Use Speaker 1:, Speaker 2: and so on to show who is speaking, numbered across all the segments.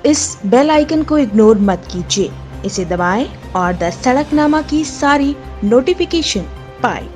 Speaker 1: इस bell icon को ignore मत कीजिए, इसे दबाएं और द सड़कनामा की सारी नोटिफिकेशन पाएं।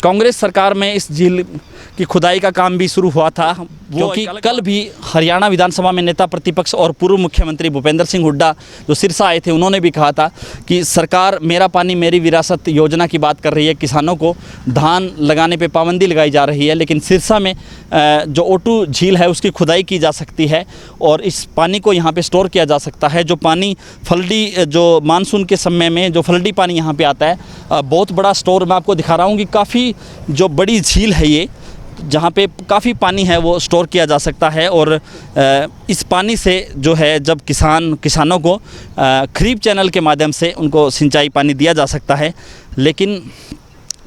Speaker 2: कांग्रेस सरकार में इस झील की खुदाई का काम भी शुरू हुआ था, क्योंकि कल भी हरियाणा विधानसभा में नेता प्रतिपक्ष और पूर्व मुख्यमंत्री भूपेंद्र सिंह हुड्डा जो सिरसा आए थे, उन्होंने भी कहा था कि सरकार मेरा पानी मेरी विरासत योजना की बात कर रही है, किसानों को धान लगाने पे पाबंदी लगाई जा रही है, लेकिन सिरसा में जो ओटू झील है उसकी खुदाई की जा सकती है और इस पानी को यहाँ पे स्टोर किया जा सकता है। जो पानी फलडी, जो मानसून के समय में जो फलडी पानी यहाँ पे आता है, बहुत बड़ा स्टोर मैं आपको दिखा रहा हूँ कि काफ़ी जो बड़ी झील है ये, जहाँ पे काफ़ी पानी है वो स्टोर किया जा सकता है। और इस पानी से जो है जब किसानों को खरीफ चैनल के माध्यम से उनको सिंचाई पानी दिया जा सकता है, लेकिन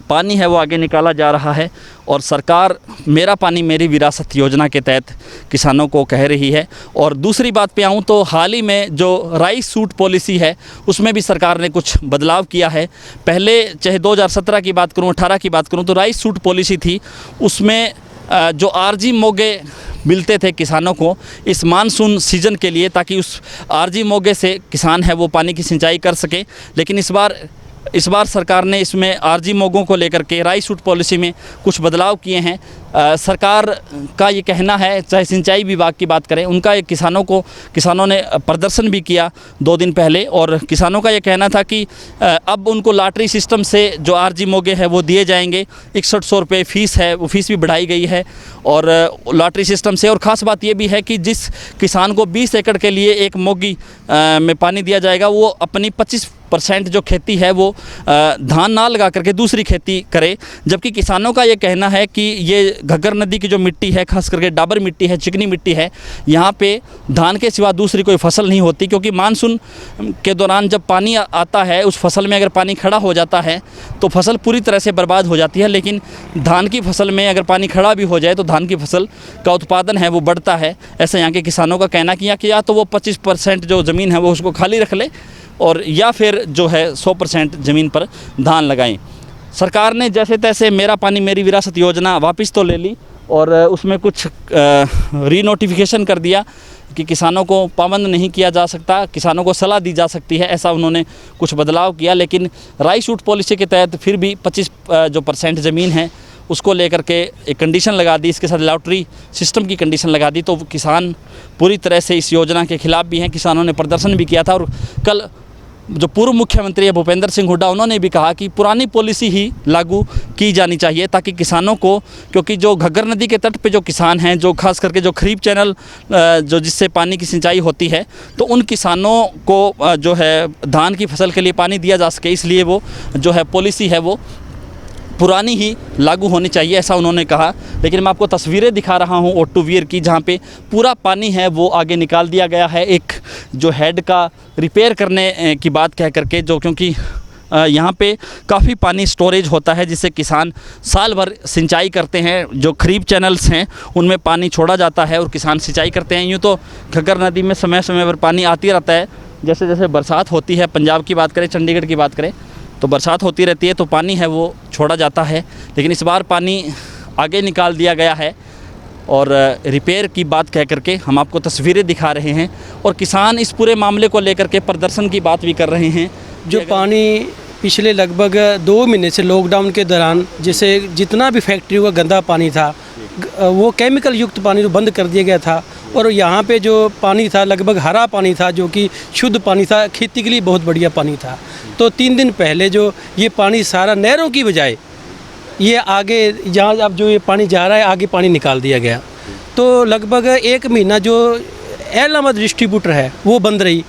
Speaker 2: पानी है वो आगे निकाला जा रहा है और सरकार मेरा पानी मेरी विरासत योजना के तहत किसानों को कह रही है। और दूसरी बात पे आऊँ तो हाल ही में जो राइस सूट पॉलिसी है उसमें भी सरकार ने कुछ बदलाव किया है। पहले चाहे 2017 की बात करूँ, 18 की बात करूँ, तो राइस सूट पॉलिसी थी, उसमें जो आरजी मोगे मिलते थे किसानों को इस मानसून सीज़न के लिए, ताकि उस आरजी मोगे से किसान है वो पानी की सिंचाई कर सके। लेकिन इस बार सरकार ने इसमें आरजी मोगों को लेकर के राइस सूट पॉलिसी में कुछ बदलाव किए हैं। सरकार का ये कहना है, चाहे सिंचाई विभाग की बात करें, उनका एक किसानों ने प्रदर्शन भी किया 2 दिन पहले, और किसानों का ये कहना था कि अब उनको लॉटरी सिस्टम से जो आरजी मोगे है वो दिए जाएंगे। 6100 रुपये फ़ीस है, वो फ़ीस भी बढ़ाई गई है और लॉटरी सिस्टम से। और ख़ास बात ये भी है कि जिस किसान को 20 एकड़ के लिए एक मोगी में पानी दिया जाएगा, वो अपनी 25% जो खेती है वो धान ना लगा करके दूसरी खेती करे। जबकि किसानों का ये कहना है कि ये घग्गर नदी की जो मिट्टी है, खास करके डाबर मिट्टी है, चिकनी मिट्टी है, यहाँ पे धान के सिवा दूसरी कोई फसल नहीं होती, क्योंकि मानसून के दौरान जब पानी आता है उस फसल में अगर पानी खड़ा हो जाता है तो फसल पूरी तरह से बर्बाद हो जाती है। लेकिन धान की फसल में अगर पानी खड़ा भी हो जाए तो धान की फसल का उत्पादन है वो बढ़ता है। ऐसा यहाँ के किसानों का कहना कि या तो वो 25% जो ज़मीन है वो उसको खाली रख ले और या फिर जो है 100% ज़मीन पर धान लगाएं। सरकार ने जैसे तैसे मेरा पानी मेरी विरासत योजना वापस तो ले ली और उसमें कुछ रीनोटिफिकेशन कर दिया कि किसानों को पाबंद नहीं किया जा सकता, किसानों को सलाह दी जा सकती है, ऐसा उन्होंने कुछ बदलाव किया। लेकिन राइस सूट पॉलिसी के तहत फिर भी 25% ज़मीन है उसको लेकर के एक कंडीशन लगा दी, इसके साथ लॉटरी सिस्टम की कंडीशन लगा दी। तो किसान पूरी तरह से इस योजना के खिलाफ़ भी हैं। किसानों ने प्रदर्शन भी किया था और कल जो पूर्व मुख्यमंत्री है भूपेंद्र सिंह हुड्डा, उन्होंने भी कहा कि पुरानी पॉलिसी ही लागू की जानी चाहिए, ताकि किसानों को, क्योंकि जो घग्गर नदी के तट पे जो किसान हैं, जो खास करके जो खरीफ चैनल जो जिससे पानी की सिंचाई होती है, तो उन किसानों को जो है धान की फसल के लिए पानी दिया जा सके, इसलिए वो जो है पॉलिसी है वो पुरानी ही लागू होनी चाहिए, ऐसा उन्होंने कहा। लेकिन मैं आपको तस्वीरें दिखा रहा हूँ ओटू वीर की, जहाँ पे पूरा पानी है वो आगे निकाल दिया गया है एक जो हेड का रिपेयर करने की बात कह करके, जो क्योंकि यहाँ पे काफ़ी पानी स्टोरेज होता है जिससे किसान साल भर सिंचाई करते हैं। जो खरीफ चैनल्स हैं उनमें पानी छोड़ा जाता है और किसान सिंचाई करते हैं। यूँ तो घग्गर नदी में समय समय पर पानी आती रहता है, जैसे जैसे बरसात होती है, पंजाब की बात करें, चंडीगढ़ की बात करें, तो बरसात होती रहती है तो पानी है वो छोड़ा जाता है। लेकिन इस बार पानी आगे निकाल दिया गया है और रिपेयर की बात कह करके हम आपको तस्वीरें दिखा रहे हैं और किसान इस पूरे मामले को लेकर के प्रदर्शन की बात भी कर रहे हैं।
Speaker 3: जो पानी पिछले लगभग 2 महीने से लॉकडाउन के दौरान जैसे जितना भी फैक्ट्रियों का गंदा पानी था वो केमिकल युक्त पानी तो बंद कर दिया गया था और यहाँ पे जो पानी था लगभग हरा पानी था, जो कि शुद्ध पानी था, खेती के लिए बहुत बढ़िया पानी था। तो 3 दिन पहले जो ये पानी सारा नहरों की बजाय ये आगे जहाँ अब जो ये पानी जा रहा है आगे पानी निकाल दिया गया। तो लगभग 1 महीना जो एलाहाबाद डिस्ट्रीब्यूटर है वो बंद रही,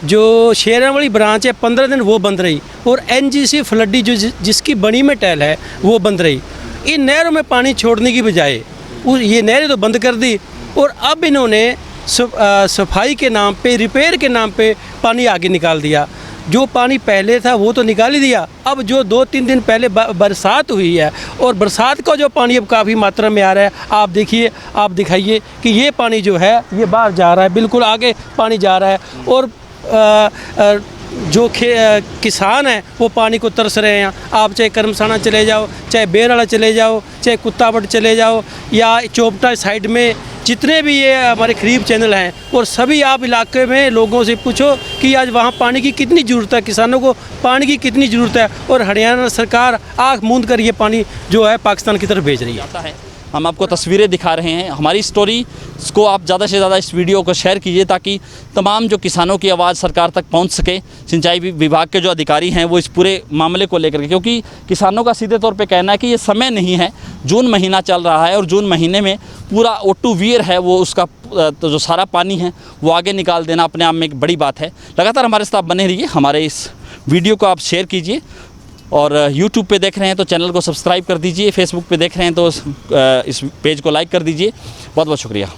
Speaker 3: जो शेरावाली ब्रांच है 15 दिन वो बंद रही और एनजीसी फ्लडी जो जिसकी बनी में टैल है वो बंद रही। इन नहरों में पानी छोड़ने की बजाय ये नहरें तो बंद कर दी और अब इन्होंने सफाई के नाम पे, रिपेयर के नाम पे पानी आगे निकाल दिया। जो पानी पहले था वो तो निकाल ही दिया, अब जो 2-3 दिन पहले बरसात हुई है और बरसात का जो पानी अब काफ़ी मात्रा में आ रहा है, आप देखिए, आप दिखाइए कि ये पानी जो है ये बाहर जा रहा है, बिल्कुल आगे पानी जा रहा है और जो किसान हैं वो पानी को तरस रहे हैं। आप चाहे करमसाना चले जाओ, चाहे बेराला चले जाओ, चाहे कुत्तावट चले जाओ या चोपटा साइड में जितने भी ये हमारे खरीफ चैनल हैं और सभी आप इलाके में लोगों से पूछो कि आज वहाँ पानी की कितनी ज़रूरत है, किसानों को पानी की कितनी ज़रूरत है, और हरियाणा सरकार आँख मूंद कर ये पानी जो है पाकिस्तान की तरफ भेज रही है।
Speaker 2: हम आपको तस्वीरें दिखा रहे हैं। हमारी स्टोरी को आप ज़्यादा से ज़्यादा इस वीडियो को शेयर कीजिए ताकि तमाम जो किसानों की आवाज़ सरकार तक पहुंच सके। सिंचाई विभाग के जो अधिकारी हैं वो इस पूरे मामले को लेकर के, क्योंकि किसानों का सीधे तौर पे कहना है कि ये समय नहीं है, जून महीना चल रहा है और जून महीने में पूरा O2 वीर है वो उसका तो जो सारा पानी है वो आगे निकाल देना अपने आप में एक बड़ी बात है। लगातार हमारे साथ बने रहिए, हमारे इस वीडियो को आप शेयर कीजिए और YouTube पे देख रहे हैं तो चैनल को सब्सक्राइब कर दीजिए, फेसबुक पे देख रहे हैं तो इस पेज को लाइक कर दीजिए। बहुत बहुत शुक्रिया।